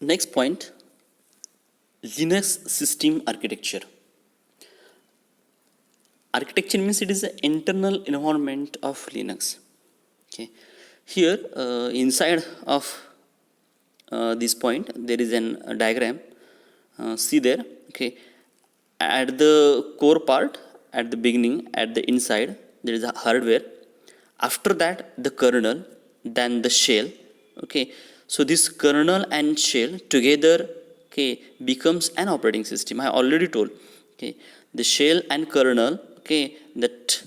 Next point, Linux system architecture. Architecture means it is the internal environment of Linux. Okay, here inside of this point there is a diagram. See there. Okay, at the core part, at the beginning, at the inside there is a hardware. After that the kernel, then the shell. Okay, so this kernel and shell together, okay, becomes an operating system. I already told. Okay, the shell and kernel, okay, that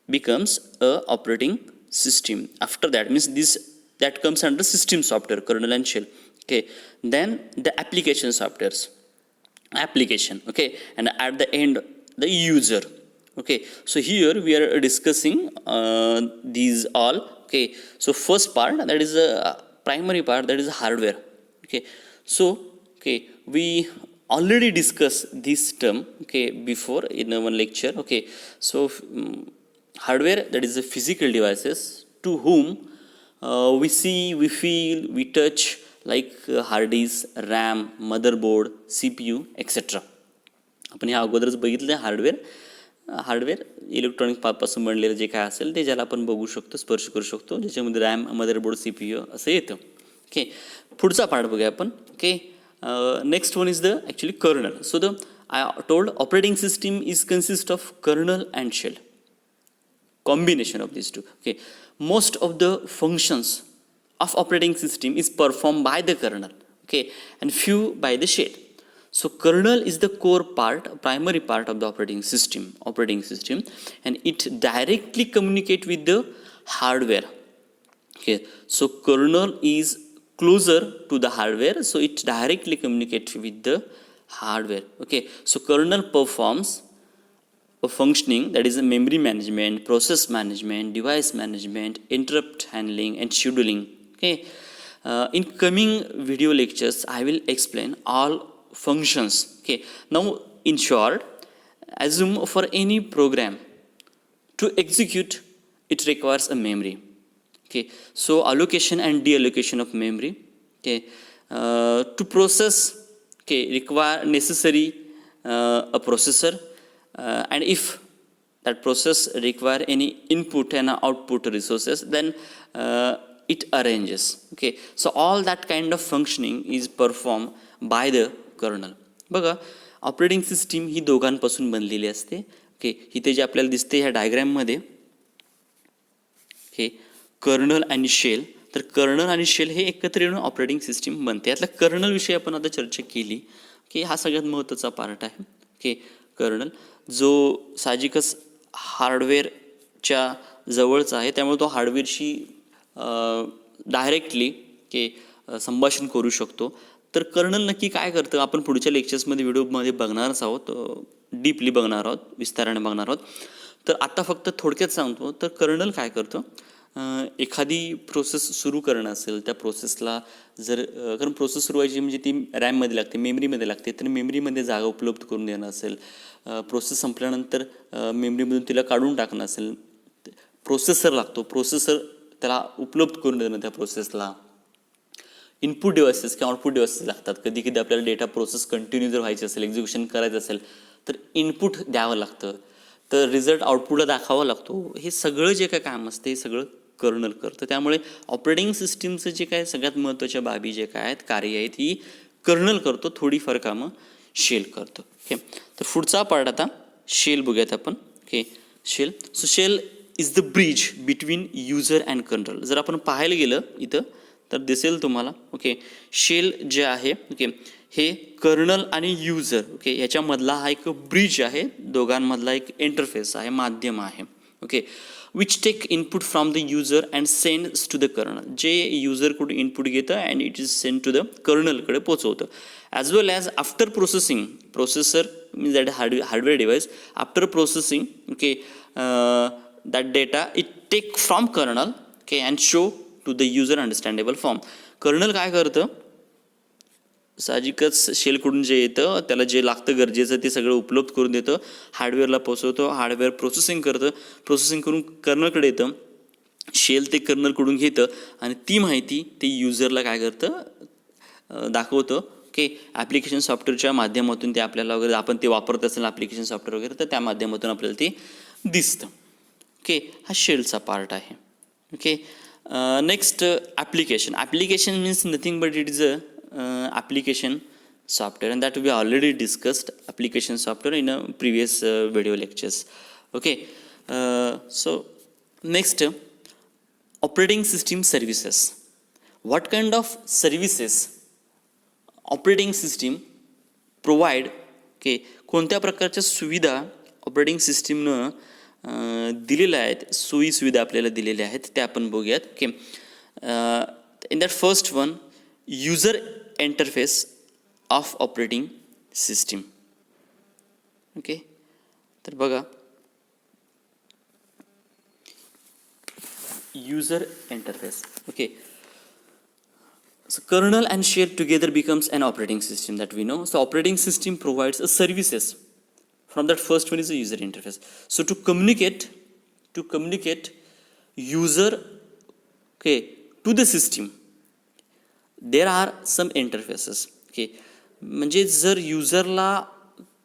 becomes a operating system. After that means this, that comes under system software, kernel and shell. Okay, then the application softwares, application. Okay, and at the end the user. Okay, so here we are discussing these all. Okay, so first part, that is a primary part, that is hardware. Okay, so okay, we already discussed this term, okay, before in one lecture. Okay, so hardware, that is the physical devices to whom we see, we feel, we touch, like hard disk, RAM, motherboard, CPU, etc. आपण ह्या अगोदरच बघितलं hardware electronic पासून बनलेलं जे काय असेल ते ज्याला आपण बघू शकतो, स्पर्श करू शकतो, ज्याच्यामध्ये रॅम, मदरबोर्ड, CPU असं येतं. ओके, पुढचा पार्ट बघूया आपण. Okay, next one is the actually kernel. So the I told operating system is consist of kernel and shell, combination of these two. Okay, most of the functions of operating system is performed by the kernel, okay, and few by the shell. So kernel is the core part, primary part of the operating system, and it directly communicate with the hardware. Okay, so kernel is closer to the hardware, so it directly communicates with the hardware. Okay, so kernel performs a functioning, that is a memory management, process management, device management, interrupt handling and scheduling. Okay, in coming video lectures I will explain all functions. Okay, now in short, assume for any program to execute it requires a memory. Okay, so allocation and deallocation of memory. Okay, to process, okay, require necessary a processor. And if that process require any input and output resources, then it arranges. Okay, so all that kind of functioning is performed by the kernel. बघा, operating system ही दोघांपासून बनलेली असते. Okay, इथे जे आपल्याला दिसते ह्या डायग्राममध्ये, okay, colonel आणि शेल. तर कर्नल आणि शेल हे एकत्र येऊन ऑपरेटिंग सिस्टीम बनते. यातल्या कर्नल विषयी आपण आता चर्चा केली. ओके, हा सगळ्यात महत्त्वाचा पार्ट आहे. ओके, कर्नल जो साहजिकच हार्डवेअरच्या जवळचा आहे, त्यामुळे तो हार्डवेअरशी डायरेक्टली संभाषण करू शकतो. तर कर्नल नक्की काय करतं आपण पुढच्या लेक्चर्समध्ये व्हिडिओमध्ये बघणारच आहोत, डीपली बघणार आहोत, विस्ताराने बघणार आहोत. तर आता फक्त थोडक्यात सांगतो. तर कर्नल काय करतं, एखादी प्रोसेस सुरू करणं असेल, त्या प्रोसेसला जर कारण प्रोसेस सुरू व्हायची म्हणजे ती रॅममध्ये लागते, मेमरीमध्ये लागते, तर मेमरीमध्ये जागा उपलब्ध करून देणं असेल, प्रोसेस संपल्यानंतर मेमरीमधून तिला काढून टाकणं असेल, प्रोसेसर लागतो, प्रोसेसर त्याला उपलब्ध करून देणं त्या प्रोसेसला, इनपुट डिव्हायसेस किंवा आउटपुट डिव्हायसेस लागतात. कधी कधी आपल्याला डेटा प्रोसेस कंटिन्यू जर व्हायची असेल, एक्झिक्युशन करायचं असेल, तर इनपुट द्यावं लागतं, तर रिझल्ट आउटपुटला दाखवावा लागतो. हे सगळं जे काय काम असते हे सगळं कर्नल करतं. त्यामुळे ऑपरेटिंग सिस्टीमचं जे काय सगळ्यात महत्त्वाच्या बाबी जे काय आहेत, कार्य आहेत, ही कर्नल करतो, थोडीफार कामं शेल करतो. ओके, तर पुढचा पार्ट आता शेल बघूयात आपण. Okay, shell. So shell is the bridge between user and kernel. जर आपण पाहायला गेलं इथं तर दिसेल तुम्हाला. ओके, शेल जे आहे, ओके, हे कर्नल आणि युजर, ओके, याच्यामधला हा एक ब्रिज आहे, दोघांमधला एक इंटरफेस आहे, माध्यम आहे. Okay, which take input from the user and sends to the kernel. जे युजरकडून इनपुट घेतं and it is send to the कर्नलकडे पोचवतं. As well as after processing, processor means that hardware device, after processing, okay, that data it take from kernel, okay, and show to the user understandable form. Kernel काय करतं, साहजिकच शेलकडून जे येतं त्याला जे लागतं गरजेचं ते सगळं उपलब्ध करून देतं, हार्डवेअरला पोचवतं, हार्डवेअर प्रोसेसिंग करतं, प्रोसेसिंग करून कर्नलकडे येतं, शेल ते कर्नलकडून घेतं आणि ती माहिती ते युजरला काय करतं, दाखवतं की ॲप्लिकेशन सॉफ्टवेअरच्या माध्यमातून ते आपल्याला वगैरे आपण ते वापरत असेल ॲप्लिकेशन सॉफ्टवेअर वगैरे तर त्या माध्यमातून आपल्याला ते दिसतं. ओके, हा शेलचा पार्ट आहे. Okay, next application means nothing but it is a application software, and that we already discussed application software in a previous video lectures. Okay, so next, operating system services. What kind of services operating system provide? Okay, कोणत्या प्रकारच्या सुविधा operating सिस्टीमनं दिलेल्या आहेत, सोयी सुविधा आपल्याला दिलेल्या आहेत त्या आपण बघूयात. Okay, in that first one, user interface of operating system. Okay, तर बघा, user interface. Okay, so kernel and shell together becomes an operating system that we know. So operating system provides a services. From that first one is a user interface. So to communicate user, okay, to the system, there are some interfaces. Okay, म्हणजे जर युजरला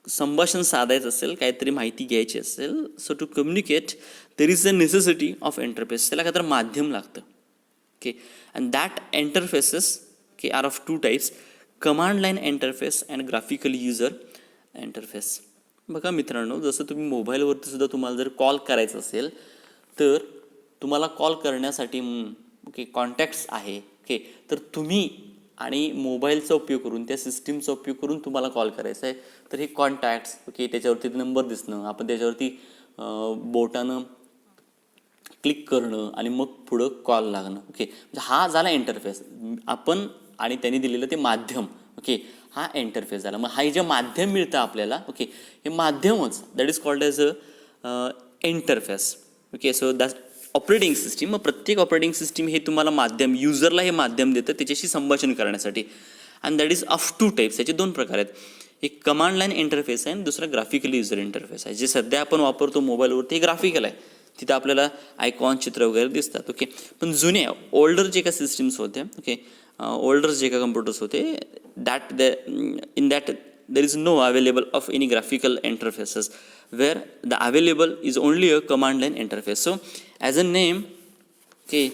संभाषण साधायचं असेल, काहीतरी माहिती घ्यायची असेल, so to communicate there is a necessity of interface. त्याला काहीतरी माध्यम लागतं. ओके, अँड दॅट इंटरफेसेस के are of two types, command line interface and graphical user interface. बघा मित्रांनो, जसं तुम्ही मोबाईलवरती सुद्धा तुम्हाला जर कॉल करायचा असेल तर तुम्हाला कॉल करण्यासाठी ओके कॉन्टॅक्ट्स आहे. ओके, तर तुम्ही आणि मोबाईलचा उपयोग करून, त्या सिस्टीमचा उपयोग करून तुम्हाला कॉल करायचा आहे, तर हे कॉन्टॅक्ट्स, ओके, त्याच्यावरती नंबर दिसणं, आपण त्याच्यावरती बोटानं क्लिक करणं आणि मग पुढं कॉल लागणं. ओके, हा झाला इंटरफेस. आपण आणि त्यांनी दिलेलं ते माध्यम. ओके, हा इंटरफेस झाला. मग हा जे माध्यम मिळतं आपल्याला, ओके, हे माध्यमच that is called as a interface. Okay, so that operating system. मग प्रत्येक ऑपरेटिंग सिस्टीम हे तुम्हाला माध्यम, युजरला हे माध्यम देतं त्याच्याशी संभाषण करण्यासाठी. And that is of two types. याचे दोन प्रकार आहेत. एक कमांड लाईन इंटरफेस आहे आणि दुसरा ग्राफिकल युजर इंटरफेस आहे. जे सध्या आपण वापरतो मोबाईलवरती हे ग्राफिकल आहे, तिथं आपल्याला आयकॉन, चित्र वगैरे दिसतात. ओके, पण जुने ओल्डर जे काही सिस्टीम्स होते, ओके, ओल्डर जे काही कम्प्युटर्स होते, in that there is no available of any graphical interfaces, where the available is only a command line interface. So as a name, okay,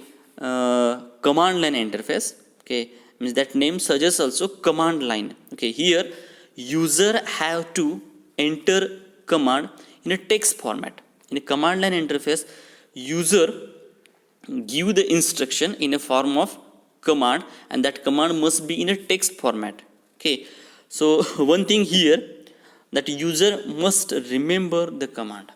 command line interface, okay, means that name suggests also command line. Okay, here user have to enter command in a text format. In a command line interface, user give the instruction in a form of command, and that command must be in a text format. Okay, so one thing here, that user must remember the command.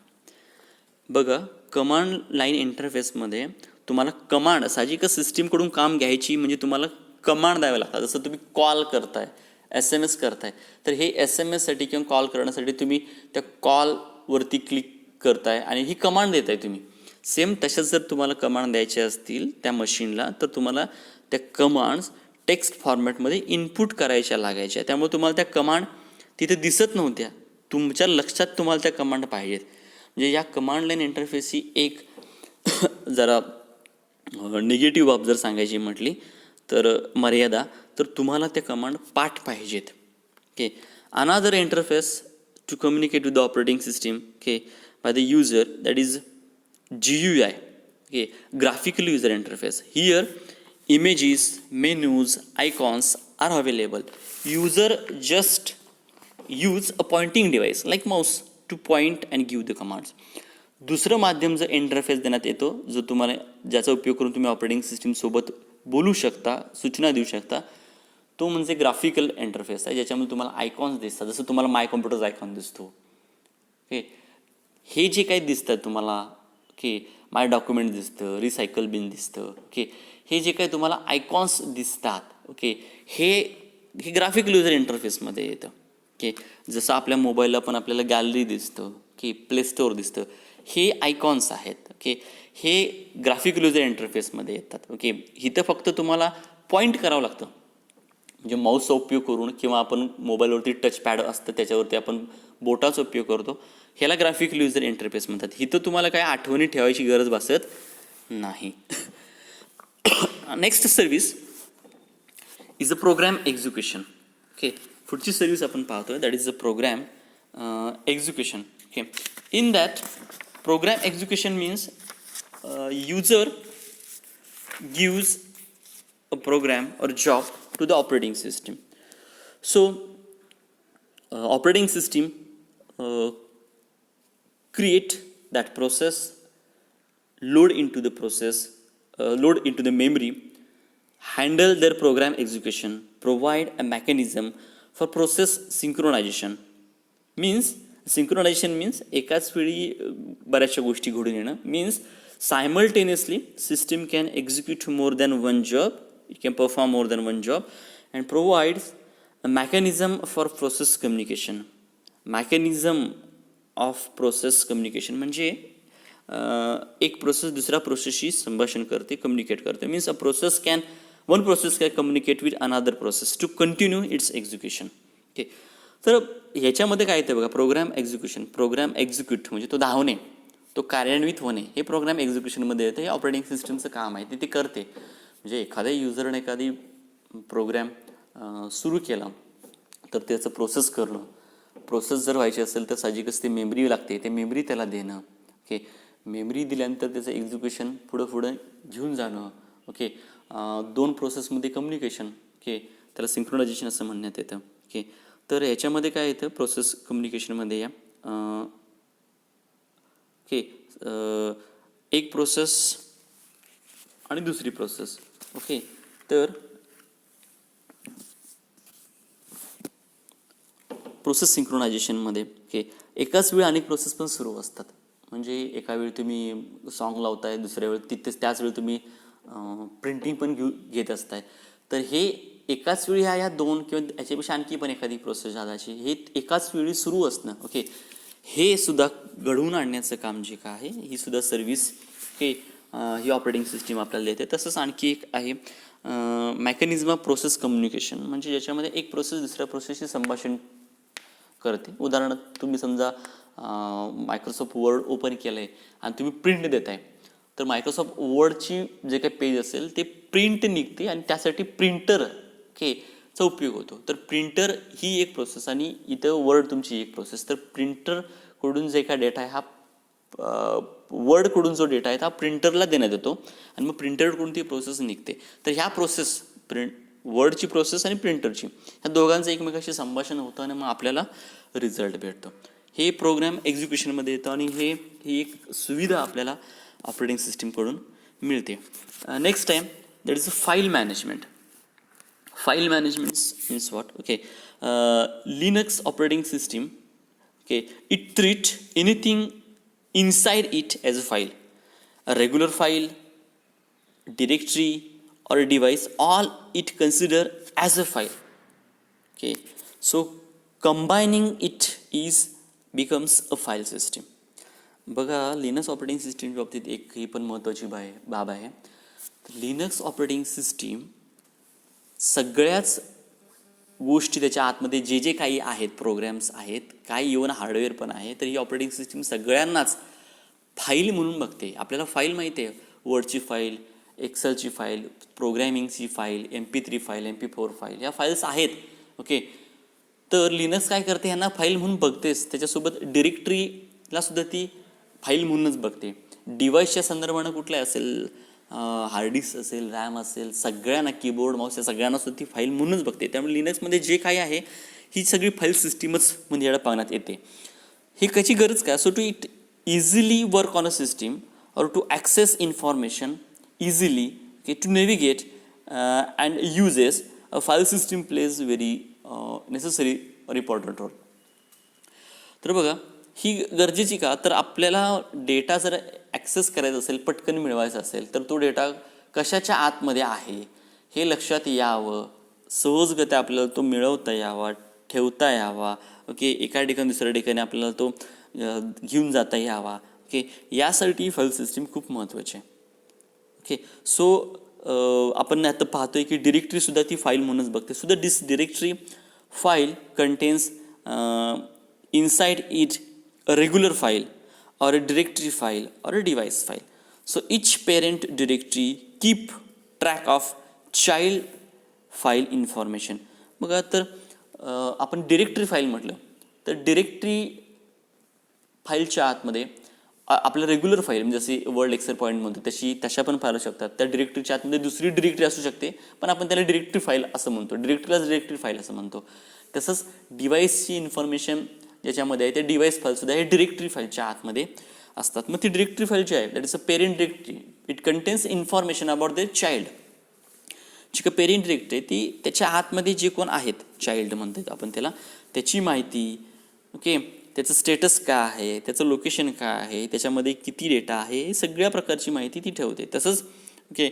बघा, command line इंटरफेसमध्ये तुम्हाला command, साहजिकच सिस्टीमकडून काम घ्यायची म्हणजे तुम्हाला command द्यावे लागतात. जसं तुम्ही कॉल करताय, SMS करताय, तर हे SMS साठी किंवा कॉल करण्यासाठी तुम्ही त्या कॉलवरती क्लिक करताय आणि ही कमांड देताय तुम्ही. सेम तशाच जर तुम्हाला कमांड द्यायच्या असतील त्या मशीनला, तर तुम्हाला त्या कमांड्स टेक्स्ट फॉर्मॅटमध्ये इनपुट करायच्या लागायच्या. त्यामुळे तुम्हाला त्या कमांड तिथे दिसत नव्हत्या, तुमच्या लक्षात तुम्हाला त्या कमांड पाहिजेत. म्हणजे या कमांड लाईन इंटरफेसची एक जरा निगेटिव्ह बाब जर सांगायची म्हटली तर मर्यादा, तर तुम्हाला त्या कमांड पाठ पाहिजेत. Okay, another interface to communicate with the operating system, okay, by the user, that is GUI. Okay, graphical user interface. Here images, menus, icons are available. User just use a pointing device like mouse to point and give the commands. दुसरं माध्यम जर interface देण्यात येतो, जो तुम्हाला, ज्याचा उपयोग करून तुम्ही ऑपरेटिंग सिस्टीम सोबत बोलू शकता, सूचना देऊ शकता, तो म्हणजे ग्राफिकल इंटरफेस आहे, ज्याच्यामध्ये तुम्हाला आयकॉन्स दिसतात. जसं तुम्हाला माय कॉम्प्युटरचा आयकॉन दिसतो. ओके, हे जे काही दिसतं तुम्हाला, ओके, माय डॉक्युमेंट दिसतं, रिसायकल बिन दिसतं, ओके, हे जे काही तुम्हाला आयकॉन्स दिसतात, ओके, हे ग्राफिकल युजर इंटरफेसमध्ये येतं. ओके, जसं आपल्या मोबाईलला पण आपल्याला गॅलरी दिसतं, की प्ले स्टोअर दिसतं, हे आयकॉन्स आहेत. ओके, हे ग्राफिकल युजर इंटरफेसमध्ये येतात. ओके, इथं फक्त तुम्हाला पॉईंट करावं लागतं, म्हणजे माऊसचा उपयोग करून, किंवा आपण मोबाईलवरती टच पॅड असतं त्याच्यावरती आपण बोटाचा उपयोग करतो, ह्याला ग्राफिकल युजर इंटरफेस म्हणतात. इथं तुम्हाला काय आठवणी ठेवायची गरज भासत नाही. Next service is a program execution. Okay, पुढची सर्व्हिस आपण पाहतोय that is a program execution. Okay, in that program execution means user gives a program or job to the operating system. So operating system create that process, load into the process, load into the memory, handle their program execution, provide a mechanism for process synchronization. Means synchronization means एकाच वेळी बऱ्याचशा गोष्टी घडून येणं. Means simultaneously system can execute more than one job, it can perform more than one job and provides a mechanism for process communication. Mechanism of process communication म्हणजे एक process दुसऱ्या प्रोसेसशी संभाषण करते, कम्युनिकेट करते. Means one process can communicate with another process to continue its execution. Okay, तर ह्याच्यामध्ये काय येतं बघा, प्रोग्राम एक्झिक्युशन, प्रोग्राम एक्झिक्यूट म्हणजे तो धावणे, तो कार्यान्वित होणे, हे प्रोग्राम एक्झिक्युशनमध्ये येतं. हे ऑपरेटिंग सिस्टमचं काम आहे, ते करते. म्हणजे एखाद्या युजरने एखादी प्रोग्राम सुरू केला तर त्याचं प्रोसेस करणं, प्रोसेस जर व्हायची असेल तर साहजिकच ते मेमरी लागते, ते मेमरी त्याला देणं. ओके, मेमरी दिल्यानंतर त्याचं एक्झिक्युशन पुढं घेऊन जाणं. ओके, दोन प्रोसेसमध्ये कम्युनिकेशन, ओके, त्याला सिंक्रोनायझेशन असं म्हणण्यात येतं. ओके, तर याच्यामध्ये काय येतं प्रोसेस कम्युनिकेशनमध्ये या ओके, एक प्रोसेस आणि दुसरी प्रोसेस. ओके, तर प्रोसेस सिंक्रोनायझेशनमध्ये ओके एकाच वेळी अनेक प्रोसेस पण सुरू असतात. म्हणजे एका वेळी तुम्ही सॉन्ग लावताय, दुसऱ्या वेळी त्याच वेळी तुम्ही प्रिंटिंग पण घेत असताय. तर हे एकाच वेळी ह्या दोन किंवा याच्यापेक्षा आणखी पण एखादी प्रोसेस झाल्याची हे एकाच वेळी सुरू असणं. ओके, हे सुद्धा घडवून आणण्याचं काम जे काय आहे, ही सुद्धा सर्व्हिस ही ऑपरेटिंग सिस्टीम आपल्याला देते. तसंच आणखी एक आहे मेकॅनिझम ऑफ प्रोसेस कम्युनिकेशन, म्हणजे ज्याच्यामध्ये एक प्रोसेस दुसऱ्या प्रोसेसशी संभाषण करते. उदाहरणार्थ तुम्ही समजा मायक्रोसॉफ्ट वर्ड ओपन केलं आहे आणि तुम्ही प्रिंट देताय, तर मायक्रोसॉफ्ट वर्डची जे काही पेज असेल ते प्रिंट निघते आणि त्यासाठी प्रिंटर चा उपयोग होतो. तर प्रिंटर ही एक प्रोसेस आणि इथं वर्ड तुमची एक प्रोसेस. तर प्रिंटरकडून जे काय डेटा आहे हा वर्डकडून जो डेटा आहे हा प्रिंटरला देण्यात येतो आणि मग प्रिंटरकडून ती प्रोसेस निघते. तर ह्या प्रोसेस वर्डची प्रोसेस आणि प्रिंटरची ह्या दोघांचं एकमेकाशी संभाषण होतं आणि मग आपल्याला रिझल्ट भेटतो. हे प्रोग्राम एक्झिक्युशनमध्ये येतं आणि ही एक सुविधा आपल्याला ऑपरेटिंग सिस्टीमकडून मिळते. Next time that is a file management. File management means what? Okay, Linux operating system. Okay, it treat anything inside it as a file, a regular file, directory, or a device. All it consider as a file. Okay, so combining it becomes a file system. बघा, Linux operating सिस्टीमच्या बाबतीत एक ही पण महत्त्वाची बाब आहे. Linux operating system सगळ्याच गोष्टी त्याच्या आतमध्ये जे काही आहेत, प्रोग्रॅम्स आहेत, काही इव्हन हार्डवेअर पण आहे, तर ही ऑपरेटिंग सिस्टीम सगळ्यांनाच फाईल म्हणून बघते. आपल्याला फाईल माहिती आहे, वर्डची फाईल, एक्सेलची फाईल, प्रोग्रॅमिंगची file, MP3 file, MP4 file, या फाईल्स आहेत. ओके, तर लिनक्स काय करते, ह्यांना फाईल म्हणून बघतेच, त्याच्यासोबत डिरेक्टरीला सुद्धा ती फाईल म्हणूनच बघते. डिव्हाइसच्या संदर्भानं कुठल्या असेल, हार्ड डिस्क असेल, रॅम असेल, सगळ्यांना कीबोर्ड माऊस या सगळ्यांना सुद्धा ती फाईल म्हणूनच बघते. त्यामुळे लिनक्समध्ये जे काही आहे ही सगळी फाईल सिस्टीमच म्हणजे याला पाहण्यात येते. ही कशी गरज काय? So to it easily work on a system और to access information easily, to navigate and uses a file system plays very necessary और इम्पॉर्टंट रोल. तर बघा, ही गरजेची का? तर आपल्याला डेटा जर ॲक्सेस करायचा असेल, पटकन मिळवायचा असेल, तर तो डेटा कशाच्या आतमध्ये आहे हे लक्षात यावं, सहजगत्या आपल्याला तो मिळवता यावा, ठेवता यावा. ओके, एका ठिकाणी दुसऱ्या ठिकाणी आपल्याला तो घेऊन जाता यावा. ओके, यासाठी फाईल सिस्टीम खूप महत्त्वाची आहे. ओके, सो आपण आता पाहतोय की डिरेक्टरीसुद्धा ती फाईल म्हणूनच बघते. सुद्धा directory file contains inside it a regular file or a directory file or a device file. So each parent directory keep track of child file information. बघा तर आपण डिरेक्टरी फाईल म्हटलं तर डिरेक्टरी फाईलच्या आतमध्ये आपल्या रेग्युलर फाईल म्हणजे जशी वर्ल्ड एक्सेल पॉईंट म्हणतो तशा पण फाईल असू शकतात. त्या डिरेक्टरीच्या आतमध्ये दुसरी डिरेक्टरी असू शकते, पण आपण त्याला डिरेक्टरी फाईल असं म्हणतो, डिरेक्टरीलाच डिरेक्टरी फाईल असं म्हणतो. तसंच डिव्हाइसची इन्फॉर्मेशन ज्याच्यामध्ये आहे ते डिव्हाइस फाईलसुद्धा हे डिरेक्टरी फाईलच्या आतमध्ये असतात. मग ती डिरेक्टरी फाईल जी आहे that is a parent directory. It contains information about the child. जी का पेरेंट डिरेक्टरी ती त्याच्या आतमध्ये जे कोण आहेत चाइल्ड म्हणतात आपण त्याला, त्याची माहिती, ओके, त्याचं स्टेटस काय आहे, त्याचं लोकेशन काय आहे, त्याच्यामध्ये किती डेटा आहे, सगळ्या प्रकारची माहिती ती ठेवते. तसंच ओके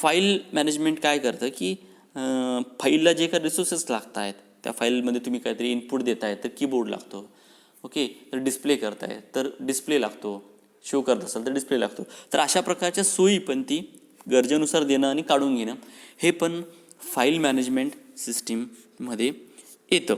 फाईल मॅनेजमेंट काय करतं की फाईलला जे काही रिसोर्सेस लागत आहेत त्या फाईलमध्ये तुम्ही काहीतरी इनपुट देताय तर कीबोर्ड लागतो, ओके, तर डिस्प्ले करताय तर डिस्प्ले लागतो, शो करत असाल तर डिस्प्ले लागतो. तर अशा प्रकारच्या सोयी पण ती गरजेनुसार देणं आणि काढून घेणं हे पण फाईल मॅनेजमेंट सिस्टीममध्ये येतं.